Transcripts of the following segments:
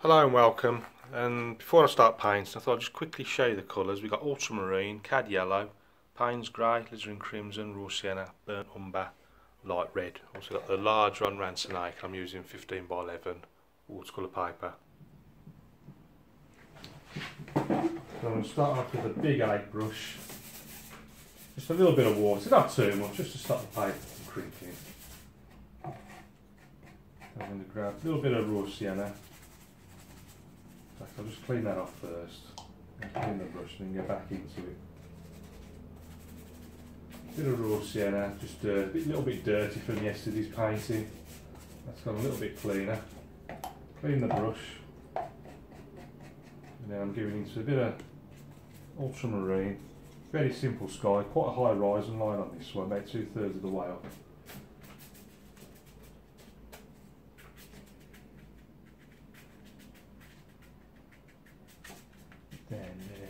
Hello and welcome, and before I start painting I thought I'd just quickly show you the colours. We've got ultramarine, cad yellow, Payne's grey, alizarin crimson, raw sienna, burnt umber, light red. Also got the larger on Ransonake. I'm using 15x11 watercolour paper. So I'm going to start off with a big 8 brush, just a little bit of water, not too much, just to stop the paper from crinkling. I'm going to grab a little bit of raw sienna. I'll just clean that off first, clean the brush and then go back into it. Bit of raw sienna, just a little bit dirty from yesterday's painting. That's gone a little bit cleaner. Clean the brush. And then I'm giving into a bit of ultramarine. Very simple sky, quite a high horizon line on this one, about 2/3 of the way up. Down there.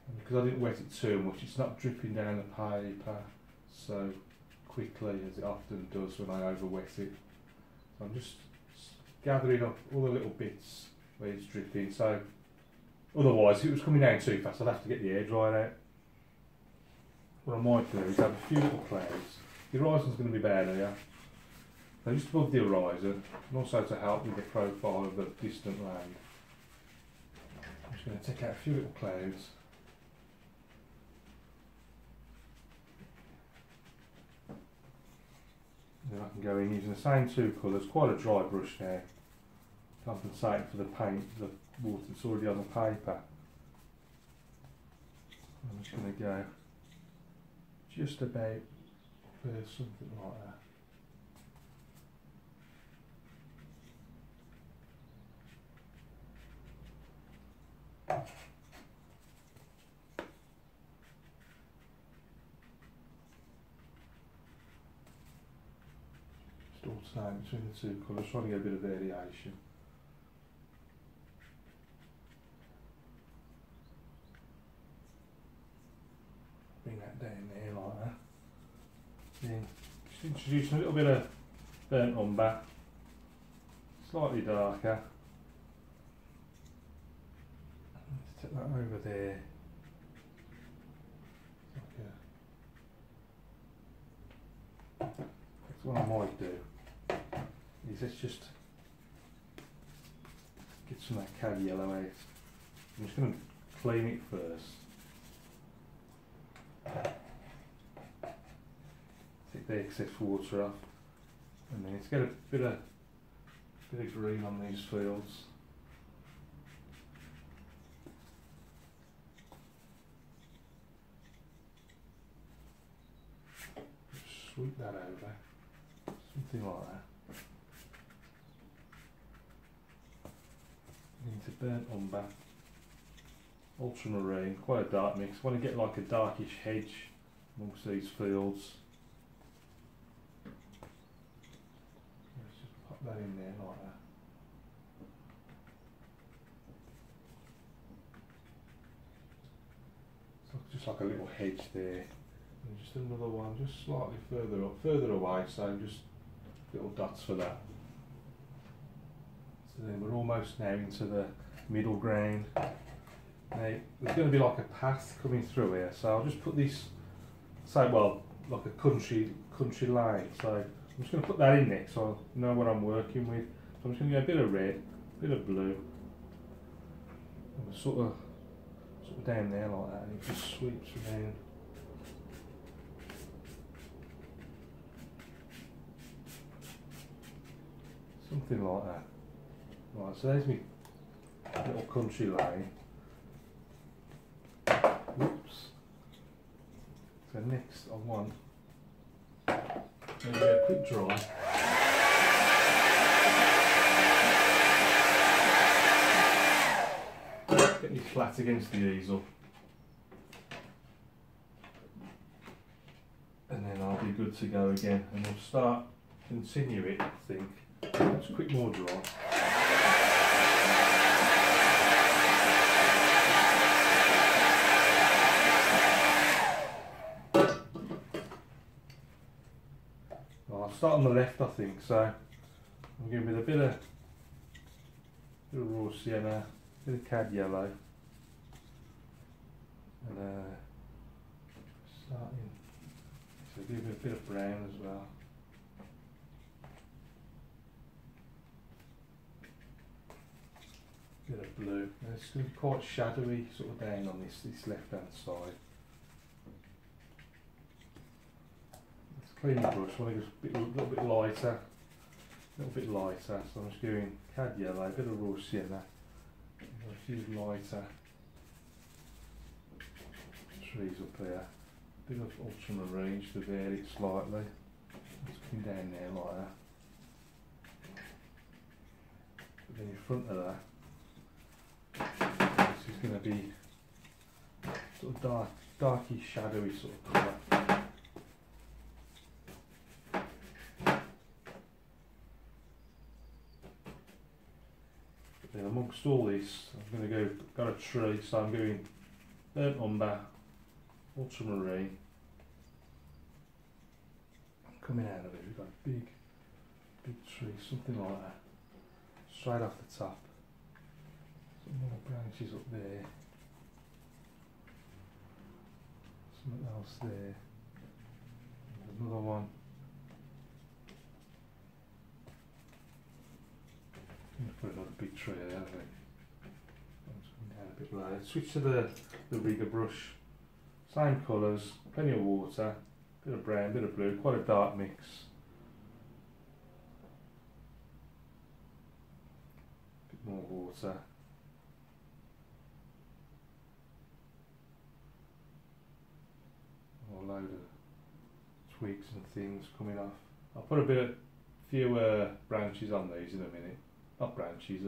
And because I didn't wet it too much, it's not dripping down the paper so quickly as it often does when I over wet it. So I'm just gathering up all the little bits where it's dripping, so otherwise if it was coming down too fast I'd have to get the air dried out. What I might do is have a few little clouds. The horizon's going to be bare here. So just above the horizon, and also to help with the profile of the distant land. I'm just going to take out a few little clouds. Then I can go in using the same two colours, quite a dry brush now, compensating for the paint, the water that's already on the paper. I'm just going to go just about there, something like that. Just alternate between the two colours, trying to get a bit of variation. Bring that down there like that. Then just introducing a little bit of burnt umber, slightly darker. Let's take that over there. That's what I might do. Is let's just get some of that cad yellow out. I'm just going to clean it first. Take the excess water off, and then let's get a bit of green on these fields. Just sweep that over, something like that. Into burnt umber, ultramarine, quite a dark mix. I want to get like a darkish hedge amongst these fields. Let's just pop that in there like that. So just like a little hedge there. And just another one just slightly further up, further away, so just little dots for that. So then we're almost now into the middle ground. Now there's going to be like a path coming through here, so I'll just put this, say, well, like a country lane. So I'm just going to put that in there so I know what I'm working with. So I'm just going to go a bit of red, a bit of blue, and sort of down there like that, and it just sweeps around. Something like that. Right, so there's my little country lane. Whoops. So next I want maybe a quick dry. Get me flat against the easel. And then I'll be good to go again. And we'll start, continue it, I think. Just a quick more dry. I'll start on the left, I think. So I'm going with a bit of raw sienna, a bit of cad yellow, and starting, so give it a bit of brown as well. Bit of blue, and it's going to be quite shadowy sort of down on this left hand side. Let's clean the brush, I want to go a little bit lighter. So I'm just doing cad yellow, a bit of raw sienna, a few lighter trees up here, a bit of ultramarine just to vary it slightly. Just come down there like that. But then in front of that, this is going to be sort of darky, shadowy sort of colour. Then amongst all this, I'm going to got a tree, so I'm going burnt umber, ultramarine. Coming out of it, we've got a big tree, something like that, straight off the top. Some more branches up there, something else there, and another one. I'm going to put another big tree there, I think. I'm just going down a bit lower. Switch to the rigger brush, same colours, plenty of water, bit of brown, bit of blue, quite a dark mix. Bit more water. A load of twigs and things coming off. I'll put a few branches on these in a minute. Not branches,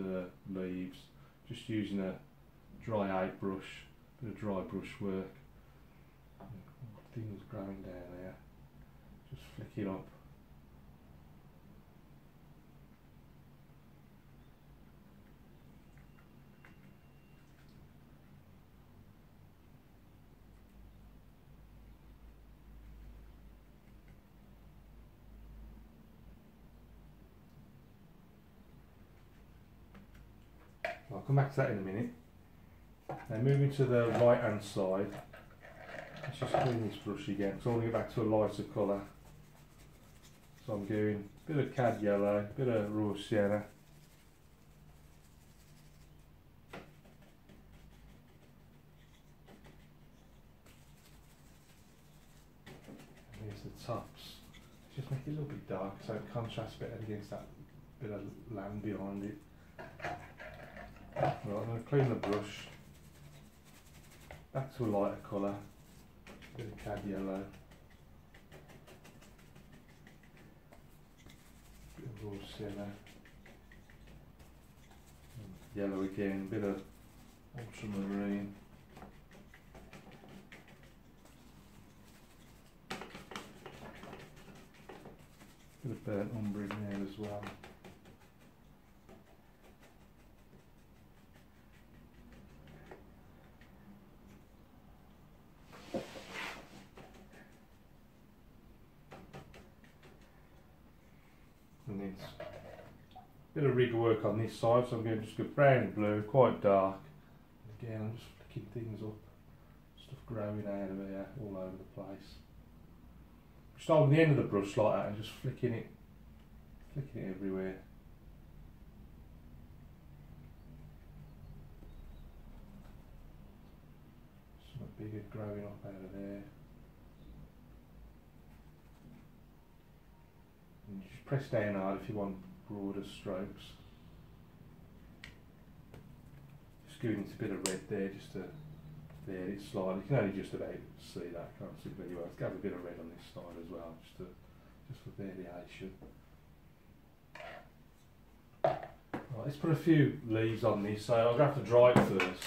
leaves. Just using a dry out brush, bit of dry brush work. Things growing down there. Just flick it up. I'll come back to that in a minute. Now moving to the right hand side, let's just clean this brush again, because I want to get back to a lighter colour. So I'm doing a bit of cad yellow, a bit of raw sienna. And here's the tops. Just make it a little bit dark so it contrasts better against that bit of land behind it. Right, I'm going to clean the brush, back to a lighter colour, a bit of cad yellow, a bit of raw sienna, yellow again, a bit of ultramarine, a bit of burnt umber in there as well. And it's a bit of rigger work on this side, so I'm going to just go brown and blue, quite dark. And again, I'm just flicking things up, stuff growing out of here, all over the place. Start with the end of the brush like that and just flicking it everywhere. Something bigger growing up out of there. And just press down hard if you want broader strokes. Just giving it a bit of red there just to vary it slightly. You can only just about see that, can't see it very well. Let's have a bit of red on this side as well, just for variation. Right, let's put a few leaves on this, so I'll have to dry it first.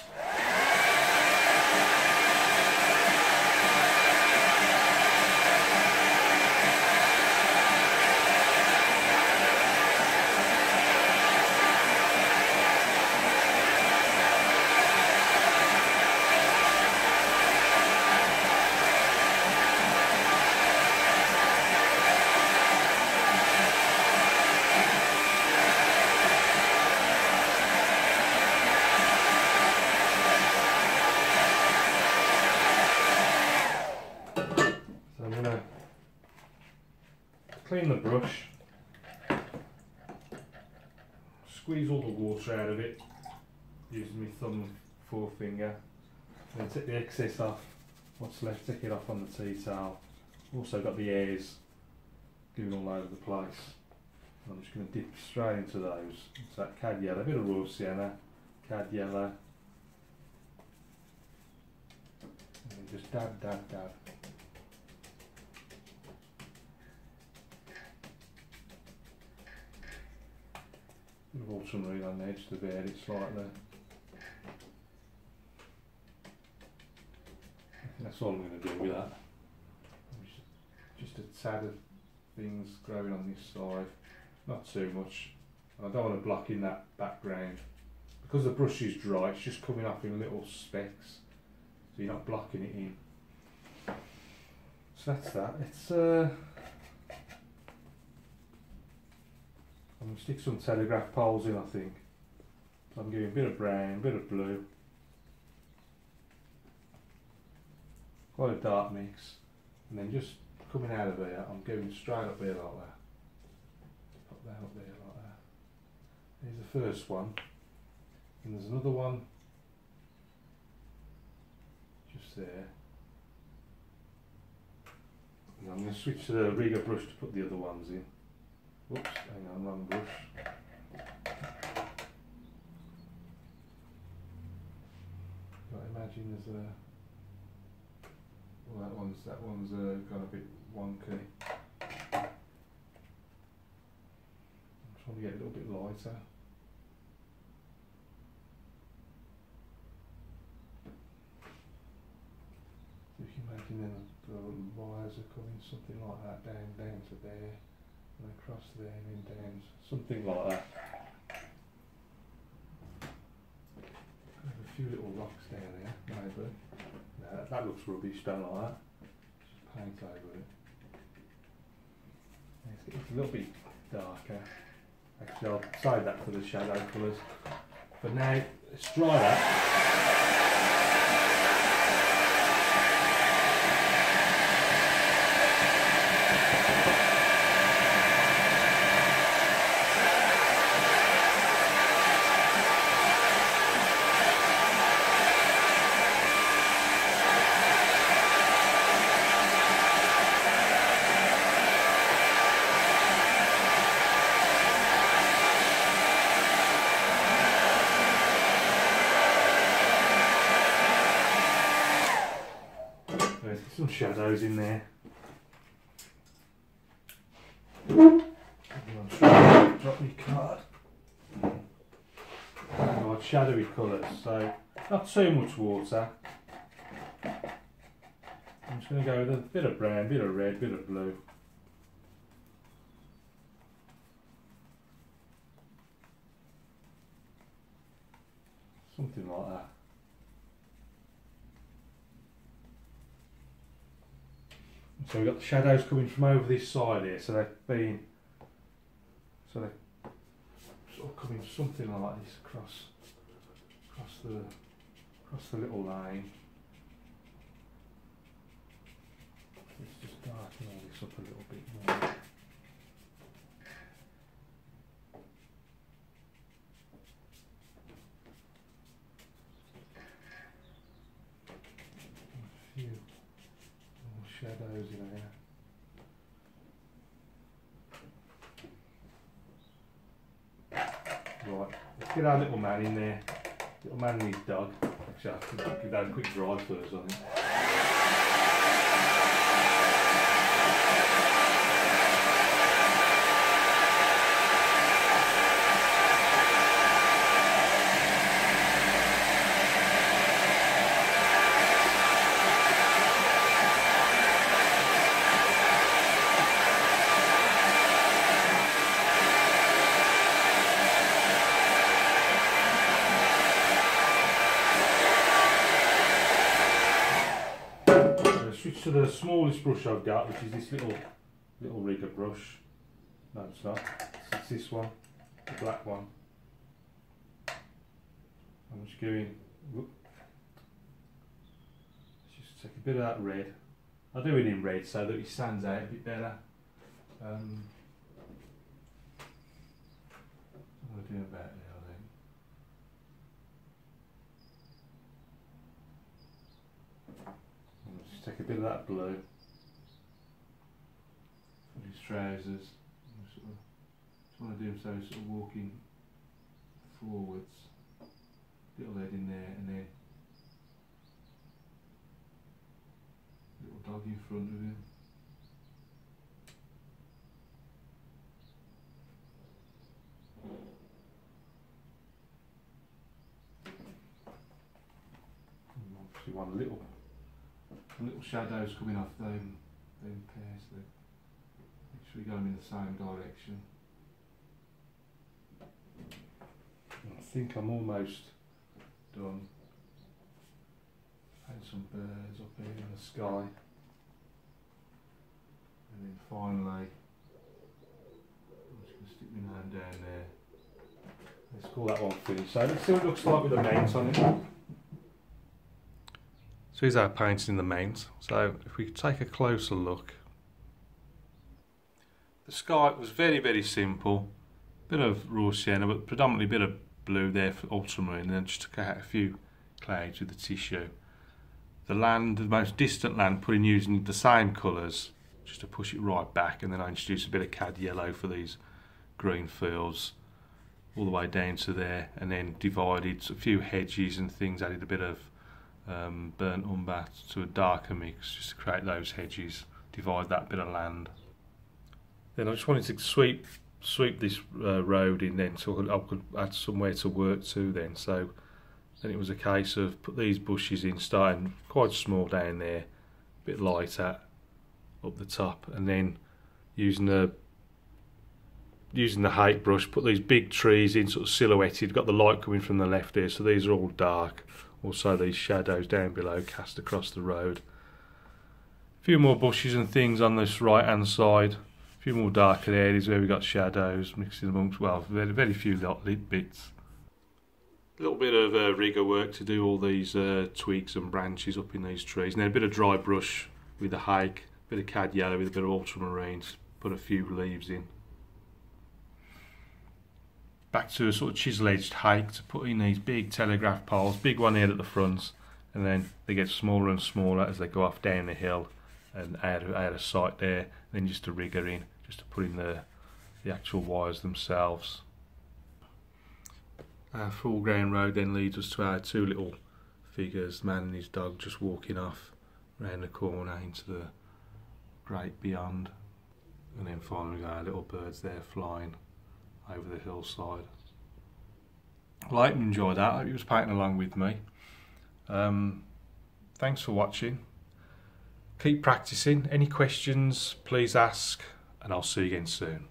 brush, squeeze all the water out of it using my thumb and forefinger, then take the excess off, what's left take it off on the tea towel. Also got the hairs going all over the place. And I'm just going to dip straight into those. It's that cad yellow, a bit of raw sienna, cad yellow, and then just dab, dab, dab. Bit of ultramarine on the edge to vary it slightly. I think that's all I'm going to do with that. Just a tad of things growing on this side, not too much. I don't want to block in that background. Because the brush is dry, it's just coming off in little specks, so you're not blocking it in. So that's that. It's I'm going to stick some telegraph poles in, I think. So I'm giving a bit of brown, a bit of blue. Quite a dark mix. And then just coming out of there, I'm going straight up there like that. Pop that up there like that. Here's the first one. And there's another one just there. And I'm going to switch to the rigger brush to put the other ones in. Oops, hang on, wrong brush. But imagine there's a... Well, that one's gone a bit wonky. I'm trying to get a little bit lighter. So you can imagine then the wires are coming something like that down to there. And across there and then down, something like that. A few little rocks down there, maybe. No, that looks rubbish, don't like that. Just paint over it. It's a little bit darker. Actually, I'll save that for the shadow colours. But now, let's dry that. Some shadows in there. Drop my card. Right, shadowy colours, so not too much water. I'm just going to go with a bit of brown, bit of red, bit of blue. Something like that. So we've got the shadows coming from over this side here, so they're sort of coming something like this across the little line. Let's just darken all this up a little bit more. A few shadows in there. Right, let's get our little man in there. Little man and his dog. Actually, I can give that a quick dry first, I think. Switch to the smallest brush I've got, which is this little rigger brush. No, it's not. It's this one, the black one. I'm just going. Let's just take a bit of that red. I'll do it in red so that it stands out a bit better. that blue for his trousers. Just want to do him so he's sort of walking forwards, little head in there, and then little dog in front of him. And obviously one little shadows coming off them pairs, so make sure you go in the same direction. I think I'm almost done. Paint some birds up here in the sky, and then finally I'm just going to stick my hand down there. Let's call that one finished. So let's see what it looks like with the mount on it. So here's our painting the mount. So if we take a closer look, the sky was very simple. Bit of raw sienna, but predominantly a bit of blue there for ultramarine, and then just took out a few clouds with the tissue. The land, the most distant land, put in using the same colours just to push it right back, and then I introduced a bit of cad yellow for these green fields all the way down to there, and then divided a few hedges and things, added a bit of burnt umber to a darker mix just to create those hedges, divide that bit of land. Then I just wanted to sweep this road in then, so I could add somewhere to work to then. So then it was a case of put these bushes in, starting quite small down there, a bit lighter up the top, and then using the height brush, put these big trees in sort of silhouetted, got the light coming from the left here, so these are all dark. Also these shadows down below cast across the road. A few more bushes and things on this right hand side. A few more darker areas where we got shadows mixing amongst, well, very few lit bits. A little bit of rigger work to do all these twigs and branches up in these trees, and then a bit of dry brush with the hake, a bit of cad yellow with a bit of ultramarine, put a few leaves in. Back to a sort of chisel edged hake to put in these big telegraph poles, big one here at the front, and then they get smaller and smaller as they go off down the hill and out of sight there. Then just a rigger in, just to put in the actual wires themselves. Our foreground road then leads us to our two little figures, the man and his dog, just walking off round the corner into the great beyond. And then finally we got our little birds there flying over the hillside. Well, I hope you enjoyed that. I hope you was painting along with me. Thanks for watching. Keep practicing. Any questions, please ask, and I'll see you again soon.